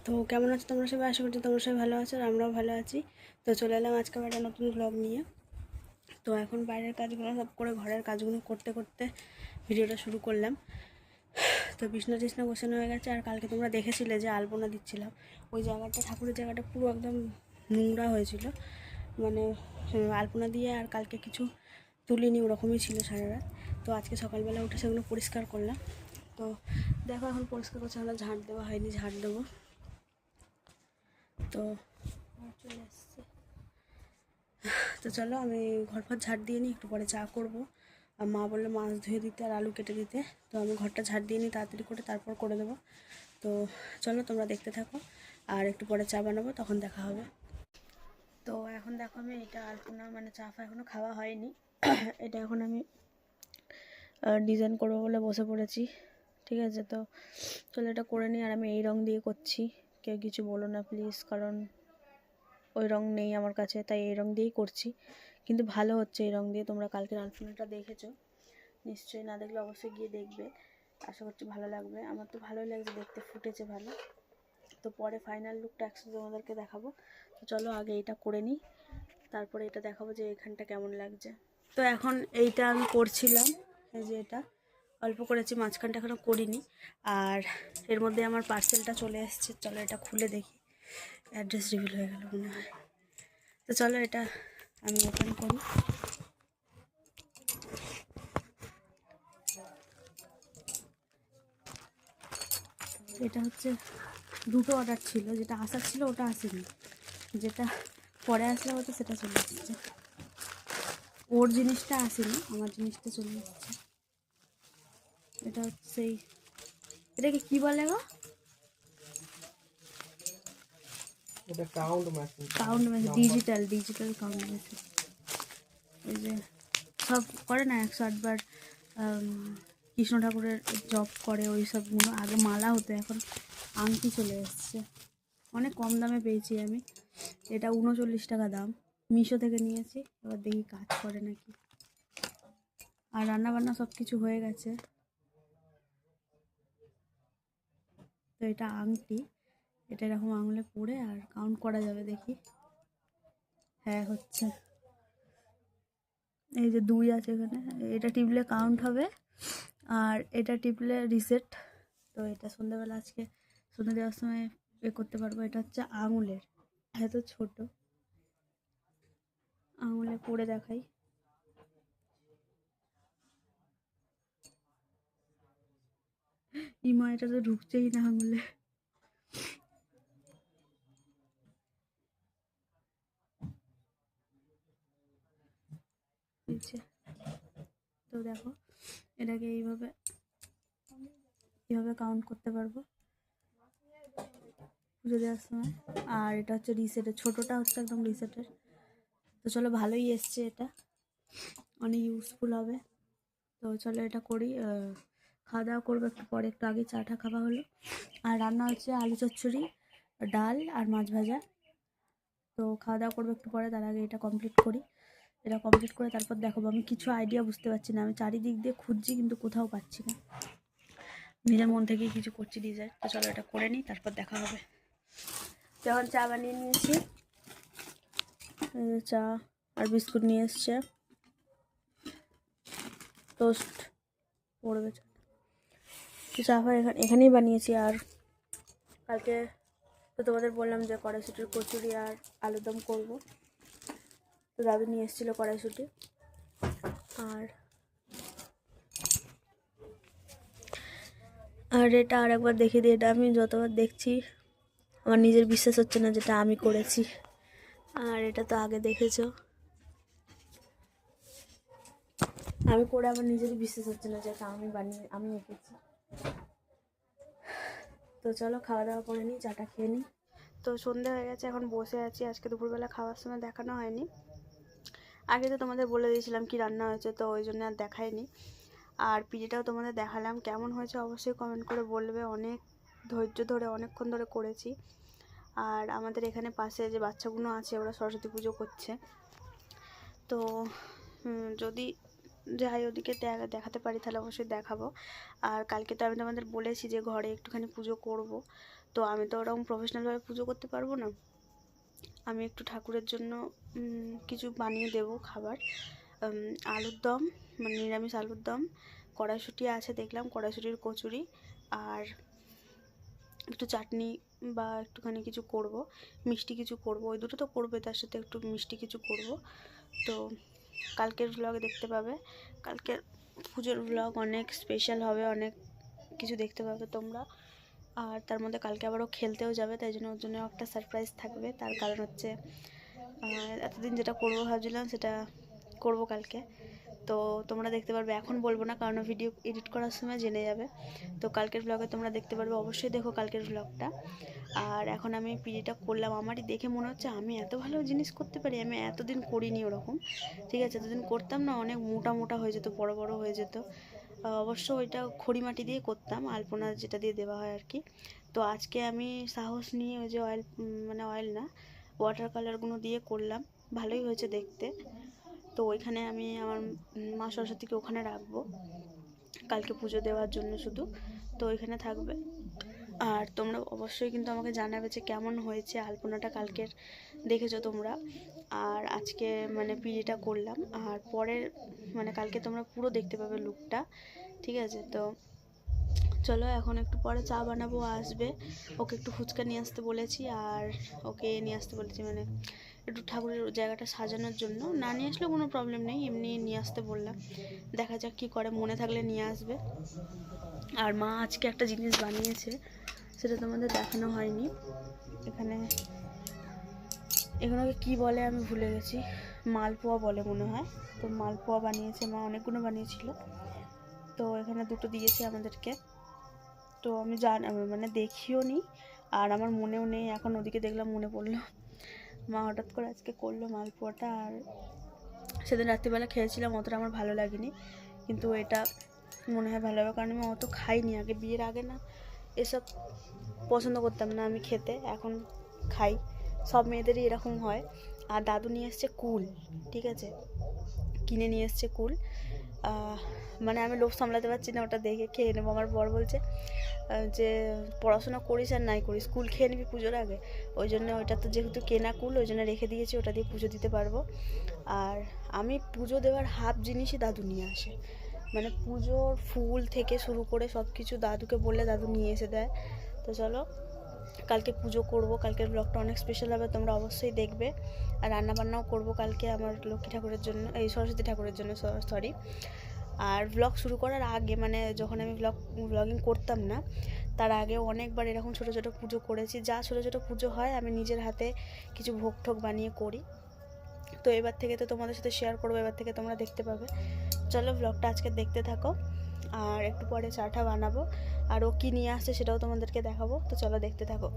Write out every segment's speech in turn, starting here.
তো কেমন আছো তোমরা সবাই? আশা করছি তোমরা সবাই ভালো আছো আর আমরাও ভালো আছি। তো চলে এলাম আজকে একটা নতুন ব্লগ নিয়ে। তো এখন বাইরের কাজগুলো সব করে ঘরের কাজগুলো করতে করতে ভিডিওটা শুরু করলাম। তো বিছনা টিছনা গোছানো হয়ে গেছে। আর কালকে তোমরা দেখেছিলে যে আলপনা দিচ্ছিলাম, ওই জায়গাটা, ঠাকুরের জায়গাটা পুরো একদম নোংরা হয়েছিল, মানে আলপনা দিয়ে আর কালকে কিছু তুলিনি, ওরকমই ছিল সারা রাত। তো আজকে সকালবেলা উঠে সেগুলো পরিষ্কার করলাম। তো দেখো এখন পরিষ্কার করছে, আমরা ঝাঁট দেওয়া হয়নি, ঝাঁট দেবো। তো চলে আসছে। তো চলো আমি ঘর ফর ঝাড় দিয়ে নিই, একটু পরে চা করবো। আর মা বললো মাছ ধুয়ে দিতে আর আলু কেটে দিতে, তো আমি ঘরটা ঝাড় দিয়ে নিই তাড়াতাড়ি করে, তারপর করে দেবো। তো চলো তোমরা দেখতে থাকো, আর একটু পরে চা বানাবো, তখন দেখা হবে। তো এখন দেখো আমি এটা আলপনা মানে চা ফা এখনও খাওয়া হয়নি। এটা এখন আমি ডিজাইন করবো বলে বসে পড়েছি, ঠিক আছে? তো চলো এটা করে নিই। আর আমি এই রং দিয়ে করছি, কেউ কিছু বলো না প্লিজ, কারণ ওই রং নেই আমার কাছে, তাই এই রং দিয়েই করছি। কিন্তু ভালো হচ্ছে এই রং দিয়ে। তোমরা কালকের আলপনাটা দেখেছো নিশ্চয়ই, না দেখলে অবশ্যই গিয়ে দেখবে, আশা করছি ভালো লাগবে। আমার তো ভালোই লাগছে দেখতে, ফুটেছে ভালো। তো পরে ফাইনাল লুকটা একসাথে তোমাদেরকে দেখাবো। তো চলো আগে এটা করে নিই, তারপরে এটা দেখাবো যে এখানটা কেমন লাগছে। তো এখন এইটা আমি করছিলাম, এই যে এটা অল্প করেছি, মাঝখানটা এখনও করিনি। আর এর মধ্যে আমার পার্সেলটা চলে এসেছে, চলো এটা খুলে দেখি। অ্যাড্রেস রিভিল হয়ে গেল মনে হয়। তো চলো এটা আমি ওপেন করি। এটা হচ্ছে দুটো অর্ডার ছিল, যেটা আসার ছিল ওটা আসেনি, যেটা পরে আসলে হয়তো সেটা চলে এসেছে। ওর জিনিসটা আসেনি, আমার জিনিসটা চলে এসেছে। এটা হচ্ছে সেই, এটাকে কী বলে গো? Count machine, digital count machine. এই যে সব করে না 108 বার কৃষ্ণ ঠাকুরের জপ করে, ওই সবগুলো আগে মালা হতো, এখন আংটি চলে এসছে। অনেক কম দামে পেয়েছি আমি, এটা 39 টাকা দাম, মিশো থেকে নিয়েছি। এবার দেখি কাজ করে নাকি। আর রান্নাবান্না সব কিছু হয়ে গেছে। তো এটা আংটি, এটা এরকম আঙুলে পরে আর কাউন্ট করা যাবে, দেখি। হ্যাঁ হচ্ছে, এই যে 2 আছে এখানে, এটা টিপলে কাউন্ট হবে আর এটা টিপলে রিসেট। তো এটা সন্ধ্যাবেলা আজকে সন্ধ্যা দেওয়ার সময় করতে পারবো। এটা হচ্ছে আঙুলের, এত ছোট, আঙুলে পরে দেখাই। ইমা এটা তো ঢুকছেই না আঙুলে। তো দেখো এটাকে এইভাবে কাউন্ট করতে পারবো পুজো দেওয়ার সময়। আর এটা হচ্ছে রিসেটের, ছোটোটা হচ্ছে একদম রিসেটের। তো চলো ভালোই এসছে, এটা অনেক ইউজফুল হবে। তো চলো এটা করি। খাওয়া দাওয়া করবো একটু পরে, একটু আগে চাটা খাওয়া হলো। আর রান্না হচ্ছে আলু চচ্চড়ি, ডাল আর মাছ ভাজা। তো খাওয়া দাওয়া করবো একটু পরে, তার আগে এটা কমপ্লিট করি। এটা কমপ্লিট করে তারপর দেখাবো। আমি কিছু আইডিয়া বুঝতে পারছি না, আমি চারিদিক দিয়ে খুঁজছি কিন্তু কোথাও পাচ্ছি না, নিজের মন থেকেই কিছু করছি ডিজাইন। তো চলো এটা করে নিই, তারপর দেখা হবে। যখন চা বানিয়ে নিয়েছি, চা আর বিস্কুট নিয়ে এসছে, টোস্ট পড়বে। চা ফা এখানেই বানিয়েছি। আর কালকে তো তোমাদের বললাম যে কড়াইশুটির কচুরি আর আলুদম করব, তো দাদু নিয়ে এসেছিলো কড়াইশুটি। আর এটা আর একবার দেখিয়ে দিই, এটা আমি যতবার দেখছি আমার নিজের বিশ্বাস হচ্ছে না যেটা আমি করেছি। আর এটা তো আগে দেখেছো, আমি করে আমার নিজেরই বিশ্বাস হচ্ছে না যে এটা আমি এঁকেছি। তো চলো খাওয়া দাওয়া করে নিই, চাটা খেয়ে নিই। তো সন্ধে হয়ে গেছে, এখন বসে আছি। আজকে দুপুরবেলা খাওয়ার সময় দেখানো হয়নি, আগে তো তোমাদের বলে দিয়েছিলাম কি রান্না হয়েছে, তো ওই জন্য আর দেখাইনি। আর পিঠেটাও তোমাদের দেখালাম, কেমন হয়েছে অবশ্যই কমেন্ট করে বলবে। অনেক ধৈর্য ধরে অনেকক্ষণ ধরে করেছি। আর আমাদের এখানে পাশে যে বাচ্চাগুলো আছে ওরা সরস্বতী পুজো করছে, তো যদি যাই ওদিকে দেখাতে পারি তাহলে অবশ্যই দেখাবো। আর কালকে তো আমি তোমাদের বলেছি যে ঘরে একটুখানি পুজো করব, তো আমি তো ওরকম প্রফেশনালভাবে পুজো করতে পারবো না। আমি একটু ঠাকুরের জন্য কিছু বানিয়ে দেবো খাবার। আলুর দম, মানে নিরামিষ আলুর দম, কড়াইশুঁটি আছে দেখলাম, কড়াইশুঁটির কচুরি, আর একটু চাটনি বা একটুখানি কিছু করব, মিষ্টি কিছু করব, ওই দুটো তো করবে, তার সাথে একটু মিষ্টি কিছু করব। তো কালকের ব্লগে দেখতে পাবে, কালকের পুজোর ব্লগ অনেক স্পেশাল হবে, অনেক কিছু দেখতে পাবে তোমরা। আর তার মধ্যে কালকে আবারও খেলতেও যাবে, তাই জন্য ওর জন্য একটা সারপ্রাইজ থাকবে। তার কারণ হচ্ছে এতদিন যেটা করবো ভাবছিলাম সেটা করব কালকে, তো তোমরা দেখতে পারবে। এখন বলবো না, কারণ ভিডিও এডিট করার সময় জেনে যাবে। তো কালকের ব্লগে তোমরা দেখতে পারবে, অবশ্যই দেখো কালকের ব্লগটা। আর এখন আমি পিড়িটা করলাম, আমারই দেখে মনে হচ্ছে আমি এত ভালো জিনিস করতে পারি, আমি এতদিন করিনি ওরকম। ঠিক আছে, এতদিন করতাম না, অনেক মোটা মোটা হয়ে যেত, বড় বড় হয়ে যেত। অবশ্য ওইটা খড়ি মাটি দিয়ে করতাম, আলপনা যেটা দিয়ে দেওয়া হয় আর কি। তো আজকে আমি সাহস নিয়ে ওই যে অয়েল, মানে অয়েল না, ওয়াটার কালারগুলো দিয়ে করলাম, ভালোই হয়েছে দেখতে। তো ওইখানে আমি আমার মা সরস্বতীকে ওখানে রাখবো কালকে পুজো দেওয়ার জন্য শুধু, তো ওইখানে থাকবে। আর তোমরা অবশ্যই কিন্তু আমাকে জানাবে যে কেমন হয়েছে আলপনাটা কালকের, দেখেছো তোমরা। আর আজকে মানে পিড়িটা করলাম, আর পরের মানে কালকে তোমরা পুরো দেখতে পাবে লুকটা। ঠিক আছে, তো চলো এখন একটু পরে চা বানাবো, আসবে। ওকে একটু ফুচকা নিয়ে আসতে বলেছি, আর ওকে নিয়ে আসতে বলেছি মানে একটু ঠাকুরের জায়গাটা সাজানোর জন্য। না নিয়ে আসলেও কোনো প্রবলেম নেই, এমনি নিয়ে আসতে বললাম, দেখা যাক কী করে, মনে থাকলে নিয়ে আসবে। আর মা আজকে একটা জিনিস বানিয়েছে, সেটা তোমাদের দেখানো হয়নি। এখানে এগুলোকে কী বলে আমি ভুলে গেছি, মালপোয়া বলে মনে হয়। তো মালপোয়া বানিয়েছে মা, অনেকগুলো বানিয়েছিল। তো এখানে দুটো দিয়েছে আমাদেরকে, তো আমি মানে দেখিও নি, আর আমার মনেও নেই, এখন ওদিকে দেখলাম মনে পড়লো, মা হঠাৎ করে আজকে করলো মালপোয়াটা। আর সেদিন রাত্রিবেলা খেয়েছিলাম, অতটা আমার ভালো লাগেনি, কিন্তু এটা মনে হয় ভালো হবে, কারণ আমি অত খাইনি আগে, বিয়ের আগে না এসব পছন্দ করতাম না আমি খেতে, এখন খাই। সব মেয়েদেরই এরকম হয়। আর দাদু নিয়ে এসছে কুল, ঠিক আছে, কিনে নিয়ে এসছে কুল। মানে আমি লোভ সামলাতে পারছি না, ওটা দেখে খেয়ে নেবো। আমার বর বলছে যে পড়াশোনা করিস আর নাই করিস, কুল খেয়ে নিবি পুজোর আগে। ওই জন্য ওইটা তো যেহেতু কেনা কুল, ওই জন্য রেখে দিয়েছি, ওটা দিয়ে পুজো দিতে পারবো। আর আমি পুজো দেওয়ার হাফ জিনিসই দাদু নিয়ে আসে, মানে পুজোর ফুল থেকে শুরু করে সব কিছু দাদুকে বললে দাদু নিয়ে এসে দেয়। তো চলো কালকে পুজো করব, কালকের ব্লগটা অনেক স্পেশাল হবে, তোমরা অবশ্যই দেখবে। আর রান্নাবান্নাও করব কালকে আমার লক্ষ্মী ঠাকুরের জন্য, এই সরস্বতী ঠাকুরের জন্য, সরি। আর ব্লগ শুরু করার আগে, মানে যখন আমি ব্লগিং করতাম না, তার আগে অনেকবার এরকম ছোটো ছোটো পুজো করেছি। যা ছোটো ছোটো পুজো হয় আমি নিজের হাতে কিছু ভোগ ঠোক বানিয়ে করি। তো এবার থেকে তো তোমাদের সাথে শেয়ার করবো, এবার থেকে তোমরা দেখতে পাবে। চলো ব্লগটা আজকে দেখতে থাকো, আর একটু পরে চাটা বানাবো, আর ও কী নিয়ে আসছে সেটাও তোমাদেরকে দেখাবো। তো চলো দেখতে থাকো।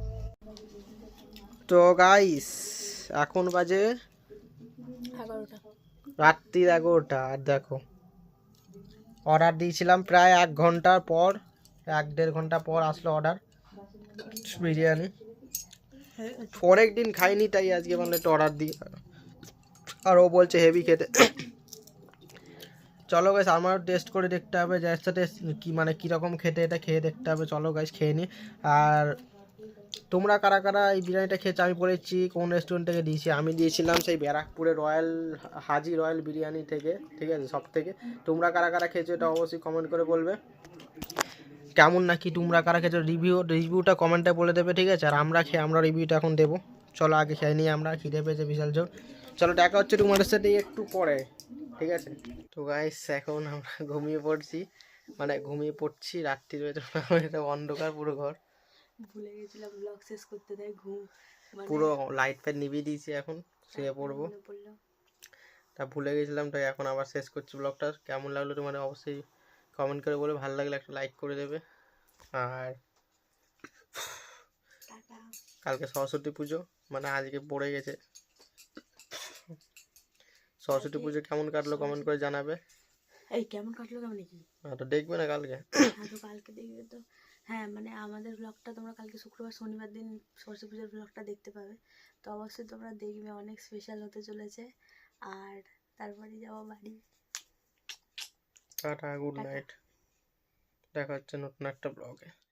তো গাইস এখন বাজে 11টা, রাত্রি 11টা। আর দেখো অর্ডার দিয়েছিলাম প্রায় 1 ঘন্টার পর, 1-1.5 ঘন্টা পর আসলো অর্ডার বিরিয়ানি। অনেক দিন খাইনি, তাই আজকে মানে একটু অর্ডার দিই। আর ও বলছে হেভি খেতে। চলো গাইস আমারও টেস্ট করে দেখতে হবে, যার সাথে কি মানে কীরকম খেতে, এটা খেয়ে দেখতে হবে। চলো গাইস খেয়ে নিই। আর তোমরা কারা কারা এই বিরিয়ানিটা খেয়েছো, আমি বলেছি কোন রেস্টুরেন্ট থেকে দিয়েছি। আমি দিয়েছিলাম সেই ব্যারাকপুরের হাজি রয়্যাল বিরিয়ানি থেকে, ঠিক আছে, সব থেকে। তোমরা কারা কারা খেয়েছো এটা অবশ্যই কমেন্ট করে বলবে কেমন, নাকি তোমরা কারা খেয়েছো, রিভিউটা কমেন্টে বলে দেবে, ঠিক আছে। আর আমরা রিভিউটা এখন দেবো। চলো আগে খেয়ে নিই, আমরা খিদে পেয়েছে বিশাল জোর। চলো দেখা হচ্ছে তোমাদের সাথে একটু পরে, ঠিক আছে। তো গাইস এখন আমরা ঘুমিয়ে পড়ছি, রাত্রি রয়েছে, এটা অন্ধকার পুরো ঘর, ভুলে গেছিলাম ব্লগ শেষ করতে, তাই ঘুম পুরো লাইট ফাইট নিভিয়ে দিয়েছি, এখন শুয়ে পড়বো। পড়লো। তা ভুলে গেছিলাম, তাই এখন আবার শেষ করছি ব্লগটা। কেমন লাগলো তোমার অবশ্যই কমেন্ট করে বলে, ভালো লাগলে একটা লাইক করে দেবে। আর কালকে সরস্বতী পুজো, মানে আজকে পড়ে গেছে। সরস্বতী পুজো কেমন কাটলো কমেন্ট করে জানাবে। এই কেমন কাটলো কেমন কি, তো দেখবে না কালকে? হ্যাঁ তো কালকে দেখবে তো। হ্যাঁ মানে আমাদের ব্লগটা তোমরা কালকে শুক্রবার শনিবার দিন সরস্বতী পুজোর ব্লগটা দেখতে পাবে। তো অবশ্যই তোমরা দেখবে, অনেক স্পেশাল হতে চলেছে। আর তারপরে যাবো বাড়ি। টাটা, গুড নাইট, দেখা হচ্ছে নতুন একটা ব্লগে।